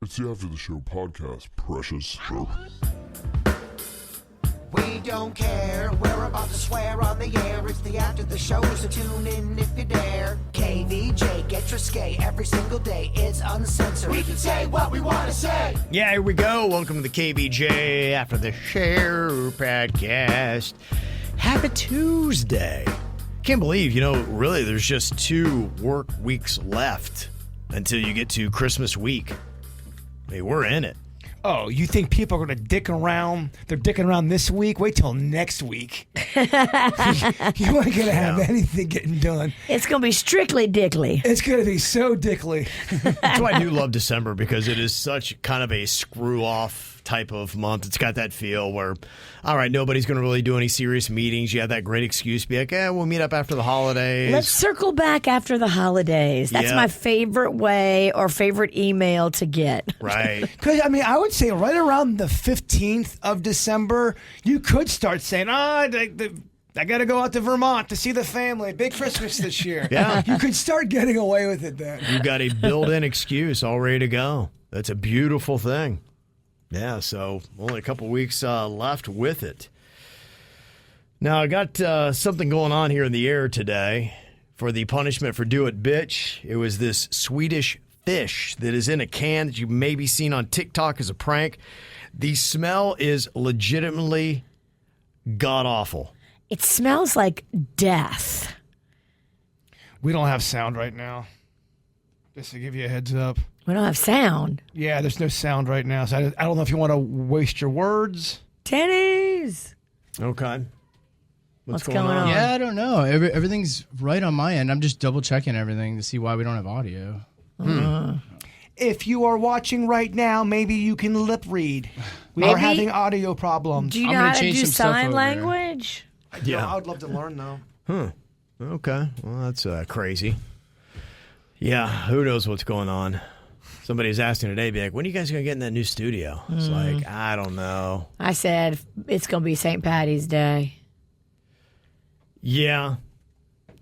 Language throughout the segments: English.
It's the After the Show podcast, precious. We don't care, we're about to swear on the air. It's the After the Show, so tune in if you dare. KVJ, get risque every single day. It's uncensored. We can say what we want to say. Yeah, here we go. Welcome to the KVJ After the Show podcast. Happy Tuesday. Can't believe, really there's just 2 work weeks left until you get to Christmas week. I mean, we're in it. Oh, you think people are going to dick around? They're dicking around this week? Wait till next week. You ain't going to have anything getting done. It's going to be strictly dickly. It's going to be so dickly. That's why I do love December, because it is such kind of a screw-off type of month. It's got that feel where, all right, nobody's going to really do any serious meetings. You have that great excuse to be like, we'll meet up after the holidays. Let's circle back after the holidays. That's my favorite way or favorite email to get. Right. Because, I would say right around the 15th of December, you could start saying, I got to go out to Vermont to see the family. Big Christmas this year. Yeah. You could start getting away with it then. You've got a built-in excuse all ready to go. That's a beautiful thing. Yeah, so only a couple weeks left with it. Now, I got something going on here in the air today for the punishment for Do It Bitch. It was this Swedish fish that is in a can that you may be seen on TikTok as a prank. The smell is legitimately god-awful. It smells like death. We don't have sound right now. Just to give you a heads up. We don't have sound. Yeah, there's no sound right now, so I don't know if you want to waste your words. Titties. Okay. What's going on? Yeah, I don't know. Everything's right on my end. I'm just double-checking everything to see why we don't have audio. If you are watching right now, maybe you can lip read. We are having audio problems. Do you I'm know gonna how to change do some stuff sign over language? Yeah. I would love to learn, though. Okay. Well, that's crazy. Yeah, who knows what's going on. Somebody was asking today, be like, when are you guys going to get in that new studio? It's like, I don't know. I said it's going to be St. Patty's Day. Yeah.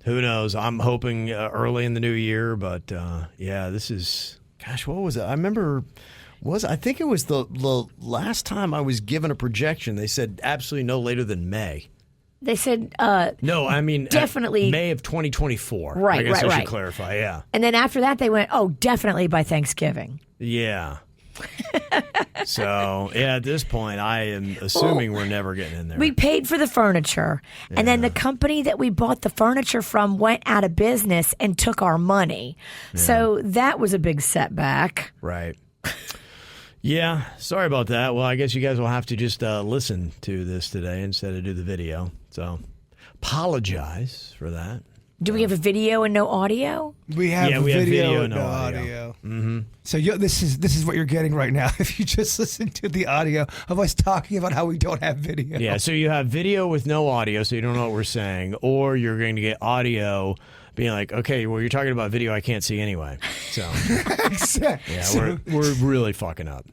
Who knows? I'm hoping early in the new year, but this is, gosh, what was it? I remember, I think it was the last time I was given a projection. They said absolutely no later than May. They said No, I mean definitely May of 2024. Right, I guess right, I should right. clarify, yeah. And then after that, they went, definitely by Thanksgiving. Yeah. So, at this point, I am assuming we're never getting in there. We paid for the furniture, and then the company that we bought the furniture from went out of business and took our money. Yeah. So that was a big setback. Right. Yeah, sorry about that. Well, I guess you guys will have to just listen to this today instead of do the video. So, apologize for that. Do we have a video and no audio? We have video and no no audio. Mm-hmm. So this is what you're getting right now. If you just listen to the audio of us talking about how we don't have video. Yeah, so you have video with no audio, so you don't know what we're saying, or you're going to get audio being like, okay, well, you're talking about video I can't see anyway. So, Exactly. Yeah, we're really fucking up.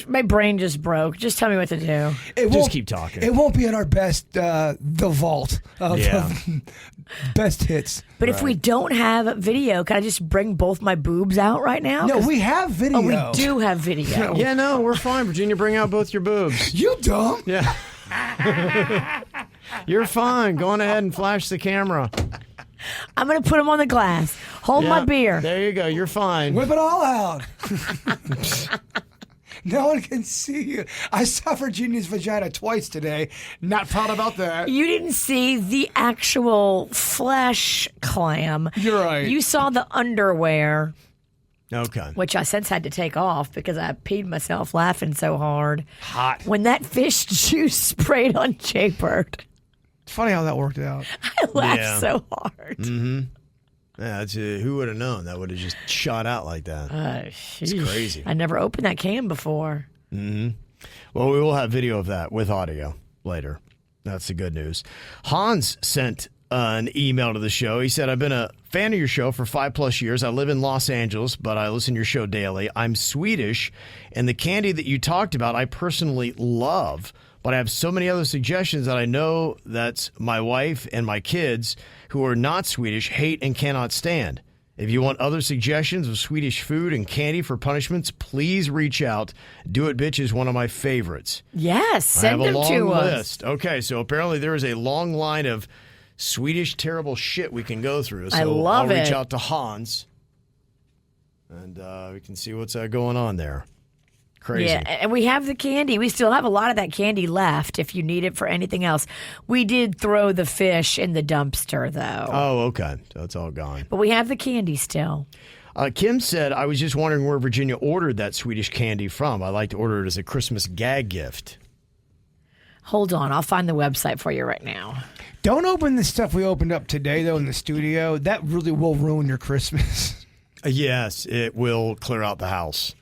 My brain just broke. Just tell me what to do. Just keep talking. It won't be at our best, the vault of best hits. But if we don't have video, can I just bring both my boobs out right now? No, we have video. Oh, we do have video. Yeah, no, we're fine. Virginia, bring out both your boobs. You dumb. Yeah. You're fine. Go on ahead and flash the camera. I'm going to put them on the glass. Hold my beer. There you go. You're fine. Whip it all out. No one can see you. I saw Virginia's vagina twice today. Not proud about that. You didn't see the actual flesh clam. You're right. You saw the underwear. Okay. Which I since had to take off because I peed myself laughing so hard. Hot. When that fish juice sprayed on Jaybird. It's funny how that worked out. I laughed so hard. Mm-hmm. Yeah, who would have known that would have just shot out like that? It's crazy. I never opened that can before. Mm-hmm. Well, we will have video of that with audio later. That's the good news. Hans sent an email to the show. He said, I've been a fan of your show for 5+ years. I live in Los Angeles, but I listen to your show daily. I'm Swedish, and the candy that you talked about, I personally love. But I have so many other suggestions that I know that's my wife and my kids who are not Swedish hate and cannot stand. If you want other suggestions of Swedish food and candy for punishments, please reach out. Do It Bitch is one of my favorites. Yes, send them to us. I have a long list. Okay, so apparently there is a long line of Swedish terrible shit we can go through. So I love I'll reach it. out to Hans, and we can see what's going on there. Crazy. Yeah, and we have the candy. We still have a lot of that candy left if you need it for anything else. We did throw the fish in the dumpster, though. Oh, okay. So it's all gone. But we have the candy still. Kim said, I was just wondering where Virginia ordered that Swedish candy from. I'd like to order it as a Christmas gag gift. Hold on. I'll find the website for you right now. Don't open the stuff we opened up today, though, in the studio. That really will ruin your Christmas. Yes, it will clear out the house.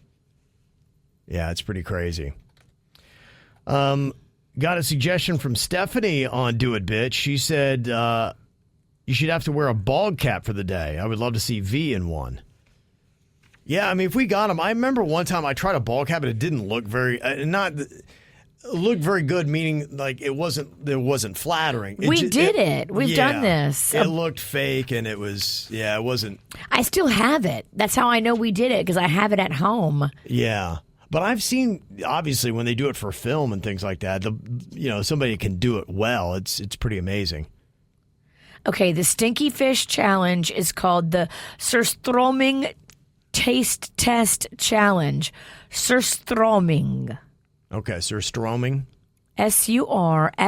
Yeah, it's pretty crazy. Got a suggestion from Stephanie on Do It Bitch. She said you should have to wear a bald cap for the day. I would love to see V in one. Yeah, I mean, if we got them, I remember one time I tried a bald cap and it didn't look very looked very good, meaning like it wasn't flattering. We've done this. It looked fake and it wasn't. I still have it. That's how I know we did it, because I have it at home. Yeah. But I've seen, obviously, when they do it for film and things like that, somebody can do it well. It's pretty amazing. Okay, the Stinky Fish Challenge is called the Surströmming Taste Test Challenge. Surströmming. Okay, Surströmming. Surströmming.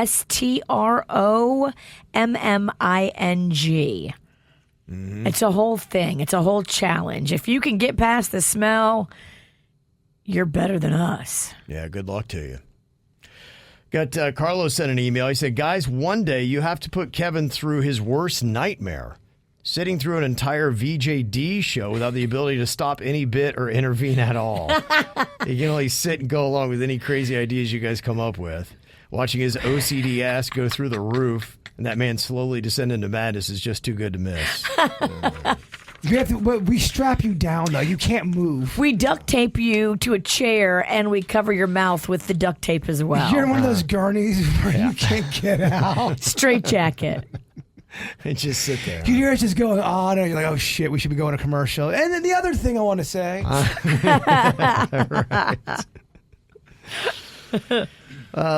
It's a whole thing. It's a whole challenge. If you can get past the smell, you're better than us. Yeah, good luck to you. Got Carlos sent an email. He said, guys, one day you have to put Kevin through his worst nightmare. Sitting through an entire VJD show without the ability to stop any bit or intervene at all. He can only sit and go along with any crazy ideas you guys come up with. Watching his OCD ass go through the roof and that man slowly descend into madness is just too good to miss. But we strap you down, though. You can't move. We duct tape you to a chair, and we cover your mouth with the duct tape as well. You're in one of those gurneys where you can't get out. Straight jacket. And just sit there. You hear it just going on, and you're like, oh, shit, we should be going to commercial. And then the other thing I want to say.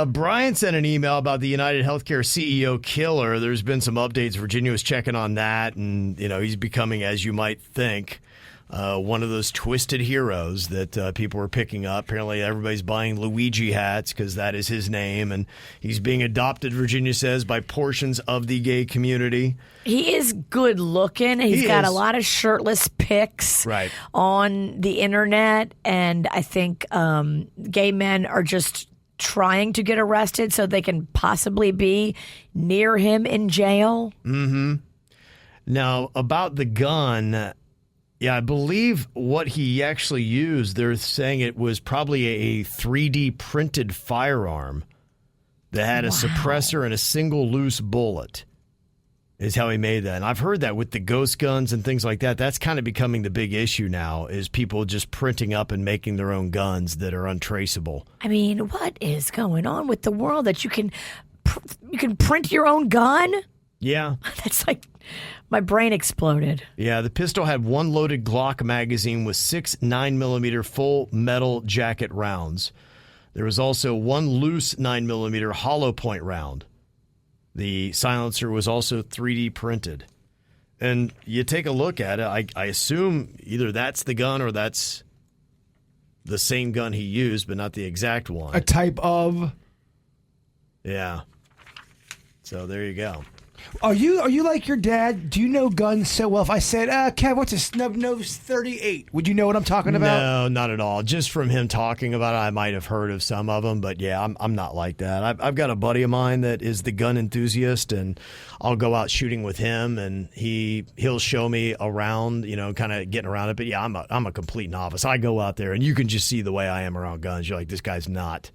Brian sent an email about the United Healthcare CEO killer. There's been some updates. Virginia was checking on that, and he's becoming, as you might think, one of those twisted heroes that people are picking up. Apparently, everybody's buying Luigi hats because that is his name, and he's being adopted, Virginia says, by portions of the gay community. He is good looking. He's got a lot of shirtless pics on the internet, and I think gay men are just trying to get arrested so they can possibly be near him in jail. Mm-hmm. Now, about the gun, I believe what he actually used, they're saying it was probably a 3D printed firearm that had a suppressor and a single loose bullet is how he made that. And I've heard that with the ghost guns and things like that. That's kind of becoming the big issue now, is people just printing up and making their own guns that are untraceable. I mean, what is going on with the world that you can print your own gun? Yeah. That's like, my brain exploded. Yeah, the pistol had one loaded Glock magazine with 6 9mm full metal jacket rounds. There was also one loose 9mm hollow point round. The silencer was also 3D printed. And you take a look at it, I assume either that's the gun or that's the same gun he used, but not the exact one. A type of? Yeah. So there you go. Are you like your dad? Do you know guns so well? If I said, Kev, what's a snub nose 38? Would you know what I'm talking about? No, not at all. Just from him talking about it, I might have heard of some of them, but yeah, I'm not like that. I've got a buddy of mine that is the gun enthusiast, and I'll go out shooting with him, and he'll show me around, kind of getting around it. But yeah, I'm a complete novice. I go out there, and you can just see the way I am around guns. You're like, this guy's not.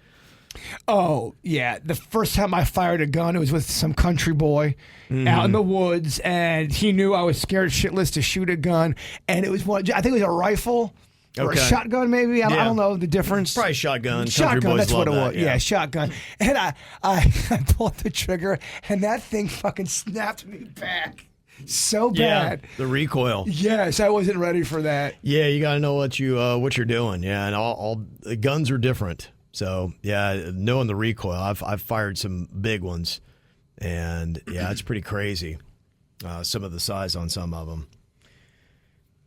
Oh, yeah. The first time I fired a gun, it was with some country boy out in the woods, and he knew I was scared shitless to shoot a gun, and it was I think it was a rifle or a shotgun maybe. I don't know the difference. Probably shotgun. Shotgun, country boys that's what it love was. that, Yeah, shotgun. And I pulled the trigger, and that thing fucking snapped me back. So bad. Yeah, the recoil. Yes, I wasn't ready for that. Yeah, you got to know what you're doing. Yeah, and all the guns are different. So yeah, knowing the recoil, I've fired some big ones, and yeah, it's pretty crazy. Some of the size on some of them.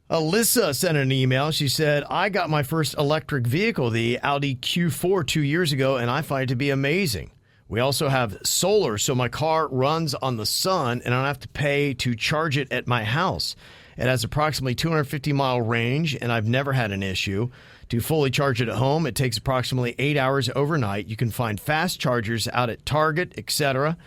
Alyssa sent an email. She said, I got my first electric vehicle, the Audi Q4, 2 years ago, and I find it to be amazing. We also have solar, so my car runs on the sun, and I don't have to pay to charge it at my house. It has approximately 250-mile range, and I've never had an issue. To fully charge it at home, it takes approximately 8 hours overnight. You can find fast chargers out at Target, etc.,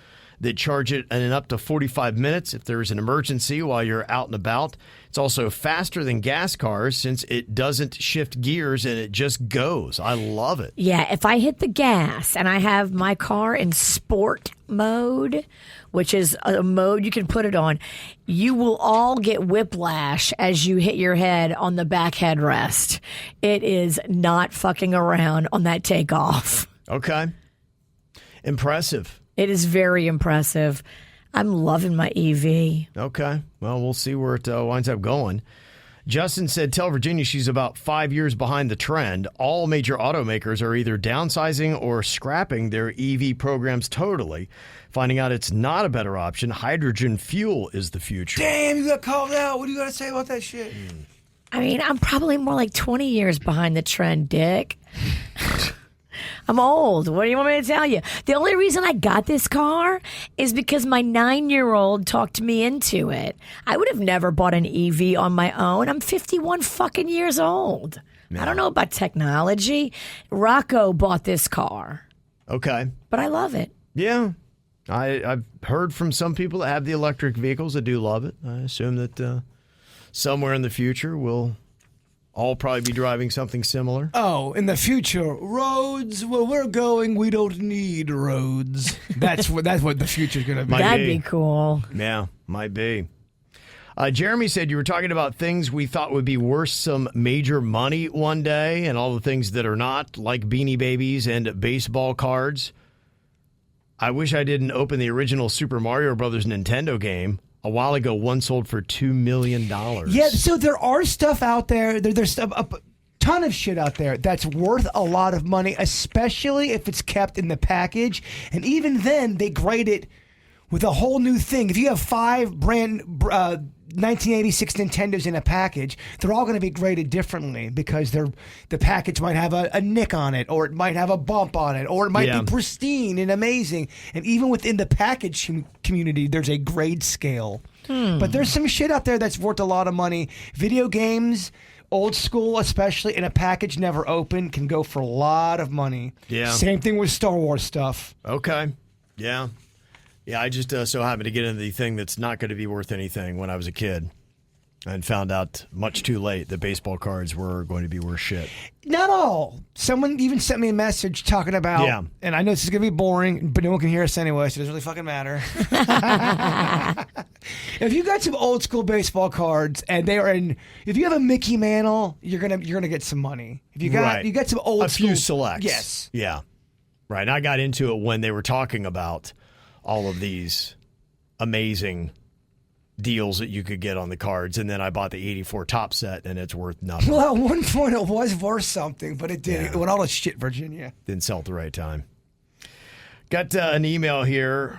that charge it in up to 45 minutes if there's an emergency while you're out and about. It's also faster than gas cars since it doesn't shift gears and it just goes. I love it. Yeah, if I hit the gas and I have my car in sport mode, which is a mode you can put it on, you will all get whiplash as you hit your head on the back headrest. It is not fucking around on that takeoff. Okay. Impressive. It is very impressive. I'm loving my EV. Okay. Well, we'll see where it winds up going. Justin said, tell Virginia she's about 5 years behind the trend. All major automakers are either downsizing or scrapping their EV programs totally. Finding out it's not a better option. Hydrogen fuel is the future. Damn, you got called out. What do you got to say about that shit? I mean, I'm probably more like 20 years behind the trend, Dick. I'm old. What do you want me to tell you? The only reason I got this car is because my 9-year-old talked me into it. I would have never bought an EV on my own. I'm 51 fucking years old. Yeah. I don't know about technology. Rocco bought this car. Okay. But I love it. Yeah. I've heard from some people that have the electric vehicles that do love it. I assume that somewhere in the future we'll all probably be driving something similar. Oh, in the future, roads, where we're going, we don't need roads. That's what the future's going to be. That'd be cool. Yeah, might be. Jeremy said you were talking about things we thought would be worth some major money one day and all the things that are not, like Beanie Babies and baseball cards. I wish I didn't open the original Super Mario Brothers Nintendo game. A while ago, one sold for $2 million. Yeah, so there are stuff out there. There's a ton of shit out there that's worth a lot of money, especially if it's kept in the package. And even then, they grade it with a whole new thing. If you have 5 brand 1986 Nintendos in a package, they're all going to be graded differently because the package might have a nick on it, or it might have a bump on it, or it might be pristine and amazing. And even within the package community, there's a grade scale. But there's some shit out there that's worth a lot of money. Video games, old school especially, in a package never opened, can go for a lot of money. Yeah. Same thing with Star Wars stuff. Okay. Yeah. Yeah, I just so happened to get into the thing that's not going to be worth anything when I was a kid, and found out much too late that baseball cards were going to be worth shit. Not all. Someone even sent me a message talking about, and I know this is going to be boring, but no one can hear us anyway, so it doesn't really fucking matter. If you got some old school baseball cards and they are if you have a Mickey Mantle, you're gonna get some money. If you got some old school, a few selects. Yes. Yeah. Right. And I got into it when they were talking about all of these amazing deals that you could get on the cards, and then I bought the 84 top set, and it's worth nothing. Well, at one point it was worth something, but it didn't. It went all to shit, Virginia. Didn't sell at the right time. Got an email here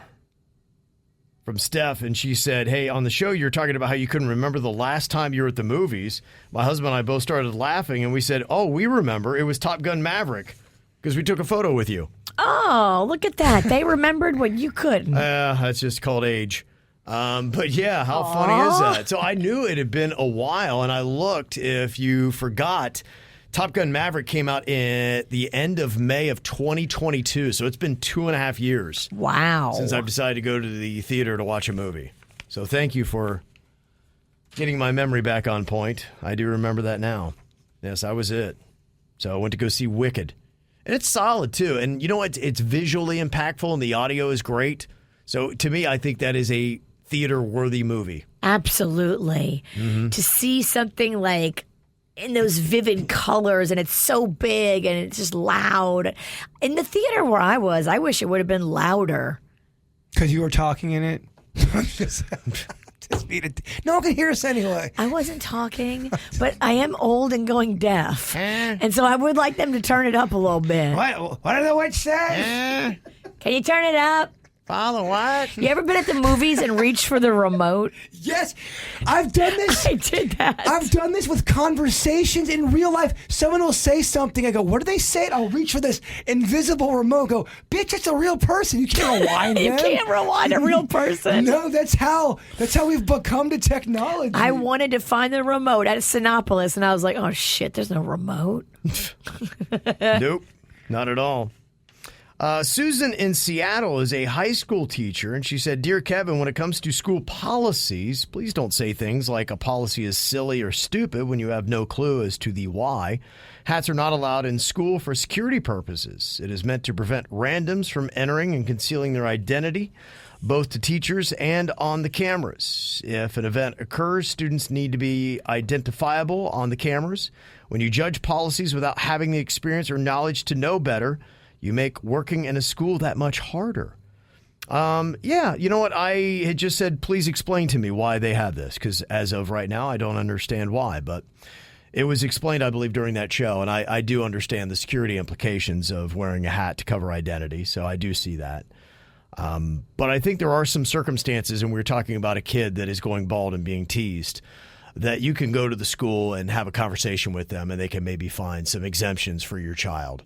from Steph, and she said, hey, on the show you're talking about how you couldn't remember the last time you were at the movies. My husband and I both started laughing, and we said, oh, we remember. It was Top Gun Maverick, because we took a photo with you. Oh, look at that. They remembered what you couldn't. That's just called age. But yeah, how funny is that? So I knew it had been a while, and I looked. If you forgot, Top Gun Maverick came out at the end of May of 2022. So it's been 2.5 years. Wow. Since I've decided to go to the theater to watch a movie. So thank you for getting my memory back on point. I do remember that now. Yes, I was it. So I went to go see Wicked. And it's solid, too. And you know what? It's visually impactful, and the audio is great. So to me, I think that is a theater-worthy movie. Absolutely. Mm-hmm. To see something like in those vivid colors, and it's so big, and it's just loud. In the theater where I was, I wish it would have been louder. Because you were talking in it? No one can hear us anyway. I wasn't talking, but I am old and going deaf. And so I would like them to turn it up a little bit. What did the witch say? Can you turn it up? Father, what? You ever been at the movies and reached for the remote? Yes, I've done this. I did that. I've done this with conversations in real life. Someone will say something. I go, what do they say? I'll reach for this invisible remote. Go, bitch, it's a real person. You can't rewind You them. can't rewind a real person. No, that's how we've become to technology. I wanted to find the remote at Sinopolis, and I was like, oh, shit, there's no remote. Nope, not at all. Susan in Seattle is a high school teacher, and she said, Dear Kevin, when it comes to school policies, please don't say things like a policy is silly or stupid when you have no clue as to the why. Hats are not allowed in school for security purposes. It is meant to prevent randoms from entering and concealing their identity, both to teachers and on the cameras. If an event occurs, students need to be identifiable on the cameras. When you judge policies without having the experience or knowledge to know better, you make working in a school that much harder. Yeah, you know what? I had just said, please explain to me why they have this, because as of right now, I don't understand why. But it was explained, I believe, during that show, and I do understand the security implications of wearing a hat to cover identity, so I do see that. But I think there are some circumstances, and we were talking about a kid that is going bald and being teased, that you can go to the school and have a conversation with them, and they can maybe find some exemptions for your child,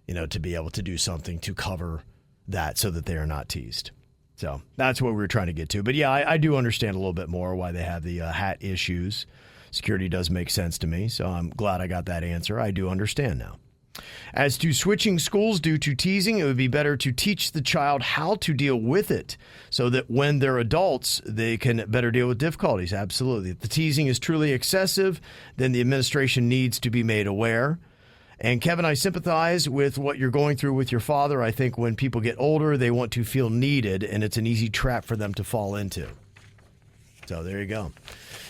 you know, to be able to do something to cover that so that they are not teased. So that's what we were trying to get to. But yeah, I do understand a little bit more why they have the hat issues. Security does make sense to me, so I'm glad I got that answer. I do understand now. As to switching schools due to teasing, it would be better to teach the child how to deal with it so that when they're adults, they can better deal with difficulties. Absolutely. If the teasing is truly excessive, then the administration needs to be made aware. And Kevin, I sympathize with what you're going through with your father. I think when people get older, they want to feel needed, and it's an easy trap for them to fall into. So there you go.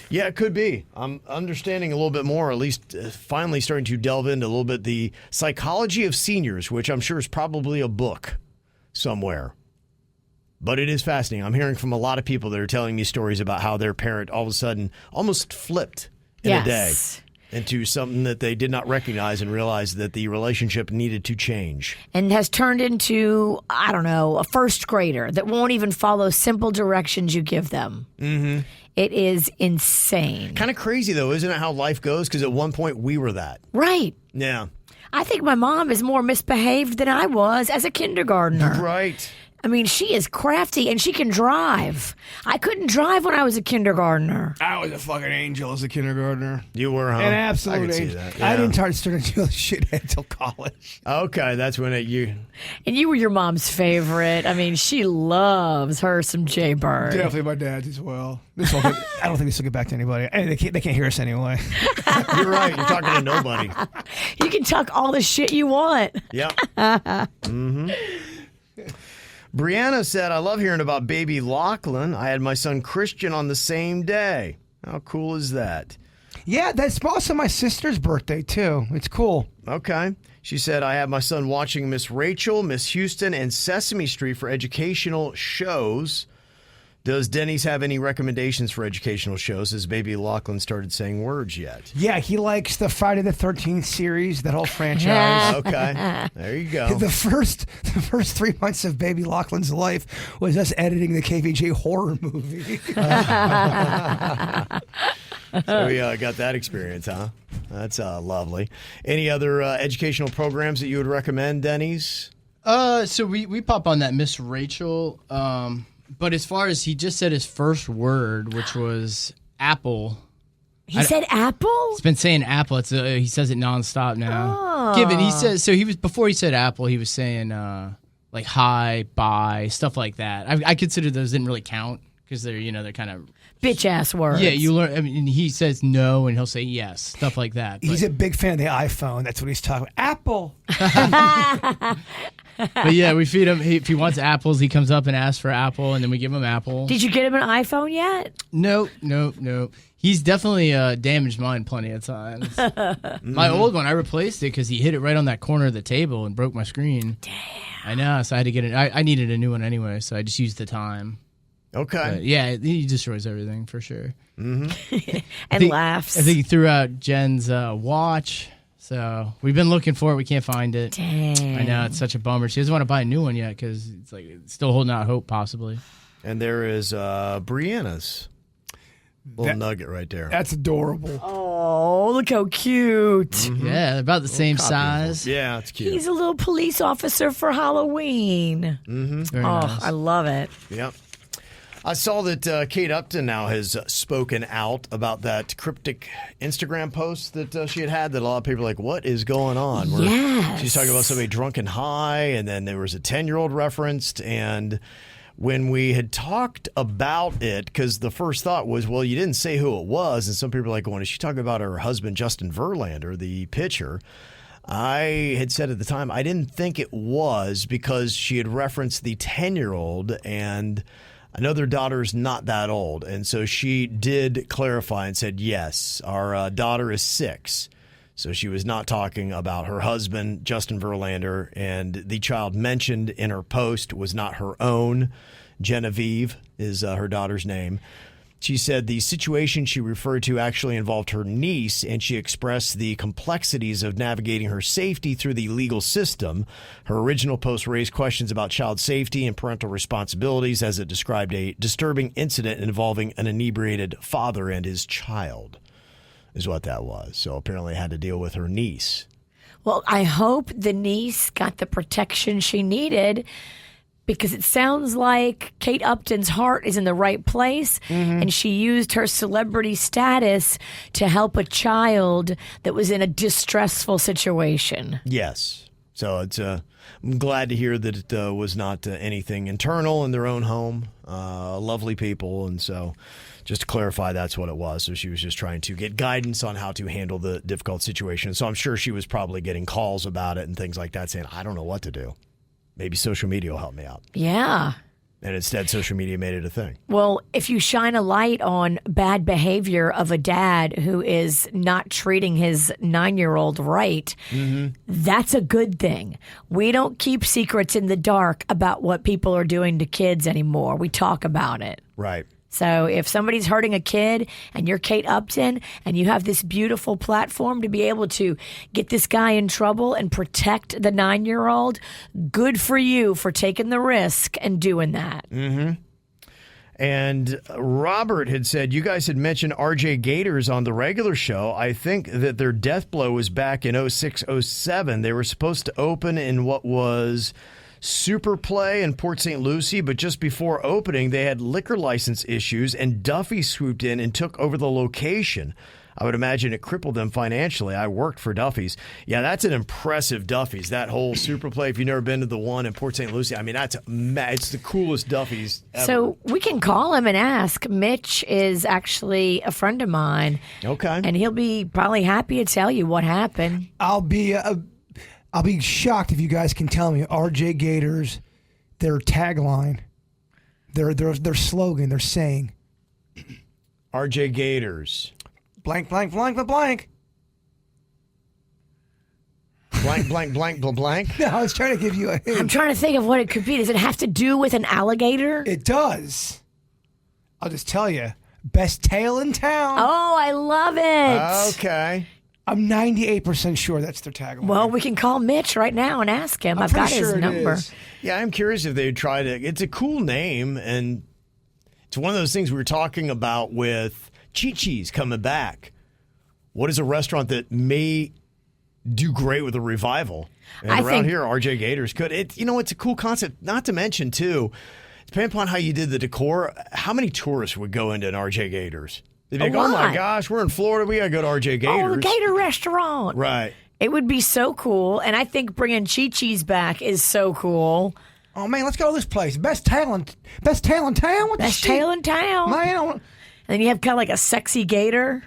Yeah, it could be. I'm understanding a little bit more, at least finally starting to delve into a little bit the psychology of seniors, which I'm sure is probably a book somewhere. But it is fascinating. I'm hearing from a lot of people that are telling me stories about how their parent all of a sudden almost flipped in a day into something that they did not recognize and realize that the relationship needed to change. And has turned into, I don't know, a first grader that won't even follow simple directions you give them. Mm-hmm. It is insane. Kind of crazy, though, isn't it, how life goes? Because at one point, we were that. Right. Yeah. I think my mom is more misbehaved than I was as a kindergartner. Right. I mean, she is crafty and she can drive. I couldn't drive when I was a kindergartner. I was a fucking angel as a kindergartner. You were, huh? An absolute I can see angel. that. Yeah. I didn't start to do shit until college. Okay, that's when you... And you were your mom's favorite. I mean, she loves her some Jay Bird. Definitely my dad's as well. I don't think this will get back to anybody. They can't hear us anyway. You're right. You're talking to nobody. You can talk all the shit you want. Yep. Mm-hmm. Brianna said, I love hearing about baby Lachlan. I had my son Christian on the same day. How cool is that? Yeah, that's also my sister's birthday, too. It's cool. Okay. She said, I have my son watching Miss Rachel, Miss Houston, and Sesame Street for educational shows. Does Denny's have any recommendations for educational shows? Has baby Lachlan started saying words yet? Yeah, he likes the Friday the 13th series, that whole franchise. Okay. There you go. The first 3 months of baby Lachlan's life was us editing the KVJ horror movie. So we got that experience, huh? That's lovely. Any other educational programs that you would recommend, Denny's? So we pop on that Miss Rachel. But as far as he just said his first word, which was apple. He said apple? He's been saying apple. He says it nonstop now. Oh. Given he says so, before he said apple, he was saying like hi, bye, stuff like that. I consider those didn't really count because they're kind of bitch ass words. Yeah, you learn. I mean, he says no and he'll say yes, stuff like that. He's a big fan of the iPhone. That's what he's talking about. Apple. But yeah, we feed him. If he wants apples, he comes up and asks for apple, and then we give him apple. Did you get him an iPhone yet? No. He's definitely damaged mine plenty of times. My old one, I replaced it because he hit it right on that corner of the table and broke my screen. Damn. I know, so I had to get it. I needed a new one anyway, so I just used the time. Okay. But yeah, he destroys everything for sure. And laughs. I think he threw out Jen's watch. So we've been looking for it. We can't find it. Dang. I know, it's such a bummer. She doesn't want to buy a new one yet because it's like it's still holding out hope, possibly. And there is Brianna's little nugget right there. That's adorable. Oh, look how cute. Yeah, they're about the same Copy. size. Yeah, it's cute. He's a little police officer for Halloween. Very Oh, nice. I love it. Yep. I saw that Kate Upton now has spoken out about that cryptic Instagram post that she had that a lot of people are like, what is going on? Where Yes. She's talking about somebody drunk and high, and then there was a 10-year-old referenced. And when we had talked about it, because the first thought was, well, you didn't say who it was. And some people are like, well, is she talking about her husband, Justin Verlander, the pitcher? I had said at the time, I didn't think it was because she had referenced the 10-year-old, and I know their daughter's not that old. And so she did clarify and said, yes, our daughter is 6. So she was not talking about her husband, Justin Verlander, and the child mentioned in her post was not her own. Genevieve is her daughter's name. She said the situation she referred to actually involved her niece, and she expressed the complexities of navigating her safety through the legal system. Her original post raised questions about child safety and parental responsibilities as it described a disturbing incident involving an inebriated father and his child, is what that was. So apparently had to deal with her niece. Well, I hope the niece got the protection she needed, because it sounds like Kate Upton's heart is in the right place, and she used her celebrity status to help a child that was in a distressful situation. Yes. So it's I'm glad to hear that it was not anything internal in their own home. Lovely people. And so just to clarify, that's what it was. So she was just trying to get guidance on how to handle the difficult situation. So I'm sure she was probably getting calls about it and things like that saying, I don't know what to do. Maybe social media will help me out. Yeah. And instead, social media made it a thing. Well, if you shine a light on bad behavior of a dad who is not treating his 9-year-old right, that's a good thing. We don't keep secrets in the dark about what people are doing to kids anymore. We talk about it. Right. So if somebody's hurting a kid and you're Kate Upton and you have this beautiful platform to be able to get this guy in trouble and protect the 9-year-old, good for you for taking the risk and doing that. And Robert had said, you guys had mentioned RJ Gators on the regular show. I think that their death blow was back in 06, 07. They were supposed to open in what was Super Play in Port St. Lucie, but just before opening, they had liquor license issues, and Duffy swooped in and took over the location. I would imagine it crippled them financially. I worked for Duffy's. Yeah, that's an impressive Duffy's. That whole Super Play, if you've never been to the one in Port St. Lucie, I mean, it's the coolest Duffy's ever. So we can call him and ask. Mitch is actually a friend of mine. Okay. And he'll be probably happy to tell you what happened. I'll be shocked if you guys can tell me RJ Gators, their tagline, their slogan, their saying. RJ Gators. Blank, blank, blank, blank, blank. Blank, blank, blank, blank, blank. No, I was trying to give you a hint. I'm trying to think of what it could be. Does it have to do with an alligator? It does. I'll just tell you. Best tail in town. Oh, I love it. Okay. I'm 98% sure that's their tagline. Well, we can call Mitch right now and ask him. I've got pretty his sure it number. is. Yeah, I'm curious if they would try to. It's a cool name, and it's one of those things we were talking about with Chi-Chi's coming back. What is a restaurant that may do great with a revival? And I around think- here, RJ Gators could. It's a cool concept. Not to mention, too, depending upon how you did the decor, how many tourists would go into an RJ Gators? They'd be like, oh my lot. gosh, we're in Florida. We got to go to RJ Gators. Oh, the Gator Restaurant. Right. It would be so cool. And I think bringing Chi-Chi's back is so cool. Oh, man, let's go to this place. Best tail in town? What the Best shit? tail in town. Man, I don't- And then you have kind of like a sexy gator.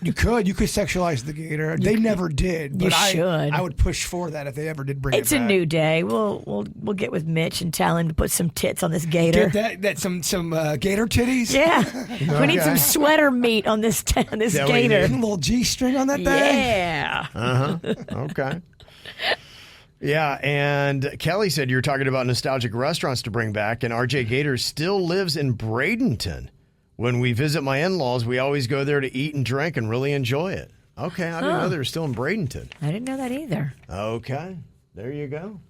You could sexualize the gator. They never did. But You should. I would push for that if they ever did bring it back. It's a new day. We'll get with Mitch and tell him to put some tits on this gator. Get some gator titties. Yeah, we need some sweater meat on this that what you gator. need? A little G string on that thing. Yeah. Okay. Yeah, and Kelly said you were talking about nostalgic restaurants to bring back, and RJ Gators still lives in Bradenton. When we visit my in-laws, we always go there to eat and drink and really enjoy it. Okay, I didn't know they were still in Bradenton. I didn't know that either. Okay, there you go.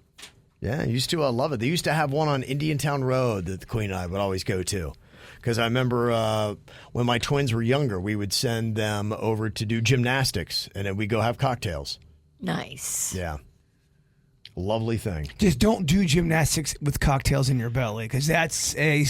Yeah, I used to love it. They used to have one on Indiantown Road that the Queen and I would always go to. Because I remember when my twins were younger, we would send them over to do gymnastics, and then we'd go have cocktails. Nice. Yeah. Lovely thing. Just don't do gymnastics with cocktails in your belly, because that's a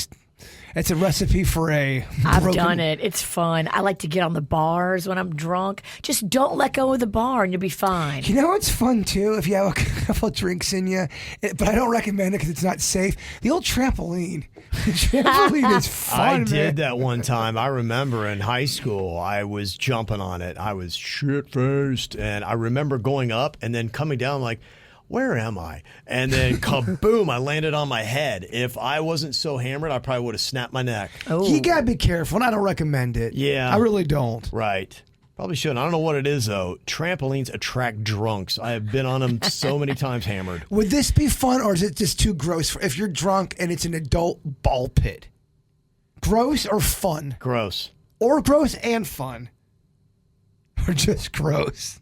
recipe for a I've done it. It's fun. I like to get on the bars when I'm drunk. Just don't let go of the bar and you'll be fine. You know what's fun, too, if you have a couple of drinks in you, but I don't recommend it because it's not safe? The old trampoline. The trampoline is fun, I man. did that one time. I remember in high school, I was jumping on it. I was shit-faced, and I remember going up and then coming down like, where am I? And then kaboom, I landed on my head. If I wasn't so hammered, I probably would have snapped my neck. Oh. You got to be careful, and I don't recommend it. Yeah. I really don't. Right. Probably shouldn't. I don't know what it is, though. Trampolines attract drunks. I have been on them so many times hammered. Would this be fun, or is it just too gross if you're drunk and it's an adult ball pit? Gross or fun? Gross. Or gross and fun? Or just gross?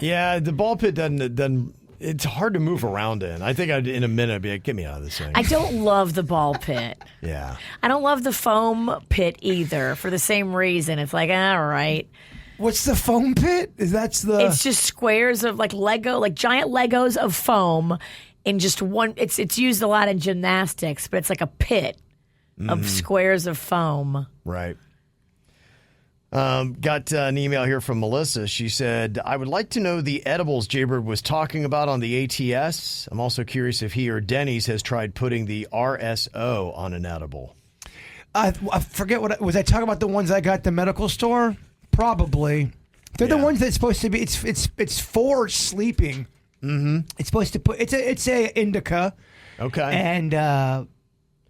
Yeah, the ball pit doesn't it's hard to move around in. I think in a minute I'd be like, get me out of this thing. I don't love the ball pit. Yeah. I don't love the foam pit either for the same reason. It's like, all right. What's the foam pit? It's just squares of like Lego, like giant Legos of foam in just one. It's used a lot in gymnastics, but it's like a pit of squares of foam. Right. Got an email here from Melissa. She said, I would like to know the edibles Jaybird was talking about on the ATS. I'm also curious if he or Denny's has tried putting the RSO on an edible. I forget what was I talking about. The ones I got at the medical store? Probably. They're the ones that's supposed to be. It's for sleeping. Mm-hmm. It's supposed to put. It's a indica. Okay. And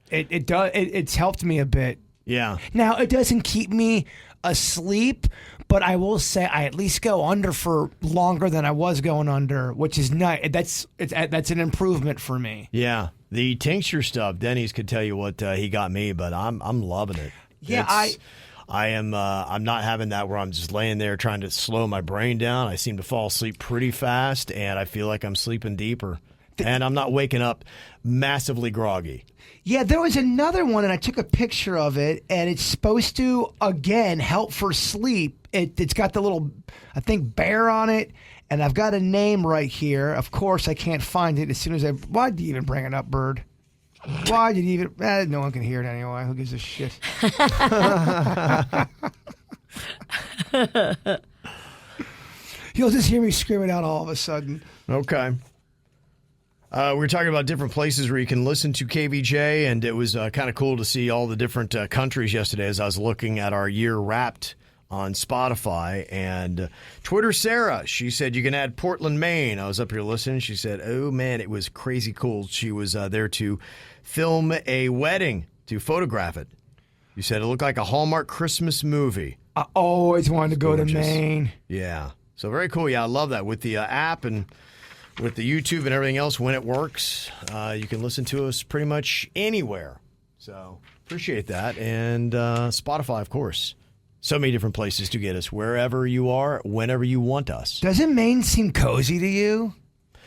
it's helped me a bit. Yeah. Now it doesn't keep me asleep, but I will say I at least go under for longer than I was going under, which is nice. That's an improvement for me. Yeah. The tincture stuff, Denny's could tell you what he got me, but I'm loving it. Yeah, I'm not having that where I'm just laying there trying to slow my brain down. I seem to fall asleep pretty fast, and I feel like I'm sleeping deeper. And I'm not waking up massively groggy. Yeah, there was another one, and I took a picture of it, and it's supposed to, again, help for sleep. It's got the little, I think, bear on it, and I've got a name right here. Of course, I can't find it as soon as why'd you even bring it up, Bird? Why did you even... no one can hear it anyway. Who gives a shit? You'll just hear me screaming out all of a sudden. Okay. We were talking about different places where you can listen to KVJ, and it was kind of cool to see all the different countries yesterday as I was looking at our year wrapped on Spotify. And Twitter Sarah, she said you can add Portland, Maine. I was up here listening. She said, oh, man, it was crazy cool. She was there to film a wedding, to photograph it. You said it looked like a Hallmark Christmas movie. I always wanted to go to Gorgeous. Maine. Yeah. So very cool. Yeah, I love that. With the app and with the YouTube and everything else, when it works, you can listen to us pretty much anywhere. So appreciate that. And Spotify, of course. So many different places to get us wherever you are, whenever you want us. Doesn't Maine seem cozy to you?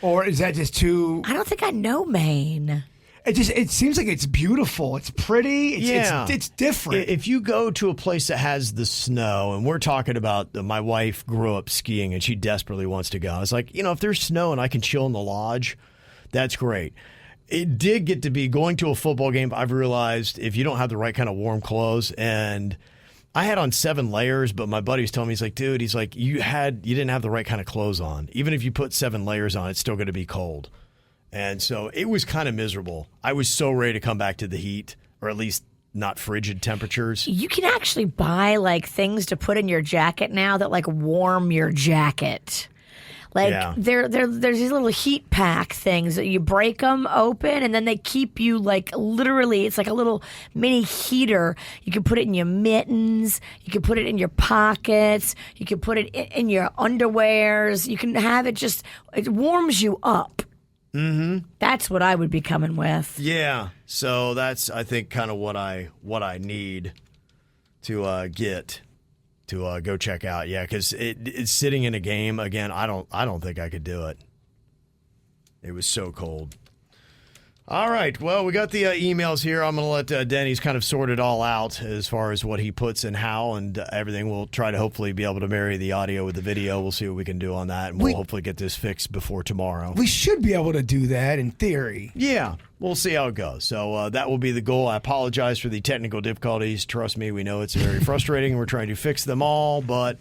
Or is that just too... I don't think I know Maine. It seems like it's beautiful. It's pretty. It's different. If you go to a place that has the snow, and we're talking about my wife grew up skiing and she desperately wants to go. It's like, if there's snow and I can chill in the lodge, that's great. It did get to be going to a football game. I've realized if you don't have the right kind of warm clothes, and I had on 7 layers, but my buddy was telling me, he's like, dude, he's like, you didn't have the right kind of clothes on. Even if you put 7 layers on, it's still going to be cold. And so it was kind of miserable. I was so ready to come back to the heat, or at least not frigid temperatures. You can actually buy like things to put in your jacket now that like warm your jacket. Like there's these little heat pack things that you break them open and then they keep you like literally, it's like a little mini heater. You can put it in your mittens. You can put it in your pockets. You can put it in your underwears. You can have it it warms you up. Mm-hmm. That's what I would be coming with. Yeah. So that's, I think, kind of what I need to get to go check out. Yeah, because it's sitting in a game again. I don't think I could do it. It was so cold. All right. Well, we got the emails here. I'm going to let Denny's kind of sort it all out as far as what he puts and how and everything. We'll try to hopefully be able to marry the audio with the video. We'll see what we can do on that, and we'll hopefully get this fixed before tomorrow. We should be able to do that in theory. Yeah. We'll see how it goes. So that will be the goal. I apologize for the technical difficulties. Trust me, we know it's very frustrating. We're trying to fix them all, but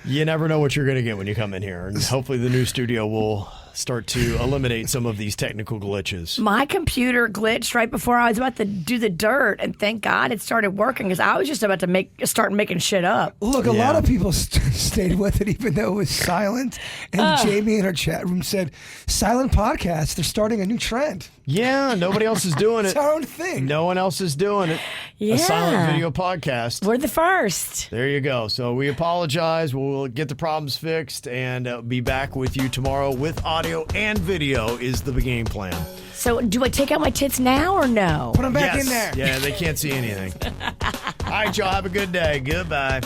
you never know what you're going to get when you come in here. And hopefully the new studio will start to eliminate some of these technical glitches. My computer glitched right before I was about to do the dirt, and thank God it started working because I was just about to start making shit up. Look, a lot of people stayed with it even though it was silent. And Jamie in our chat room said, silent podcasts, they're starting a new trend. Yeah, nobody else is doing it. It's our own thing. No one else is doing it. Yeah. A silent video podcast. We're the first. There you go. So we apologize. We'll get the problems fixed and be back with you tomorrow with audio and video is the game plan. So do I take out my tits now or no? Put them back in there. Yeah, they can't see anything. All right, y'all. Have a good day. Goodbye.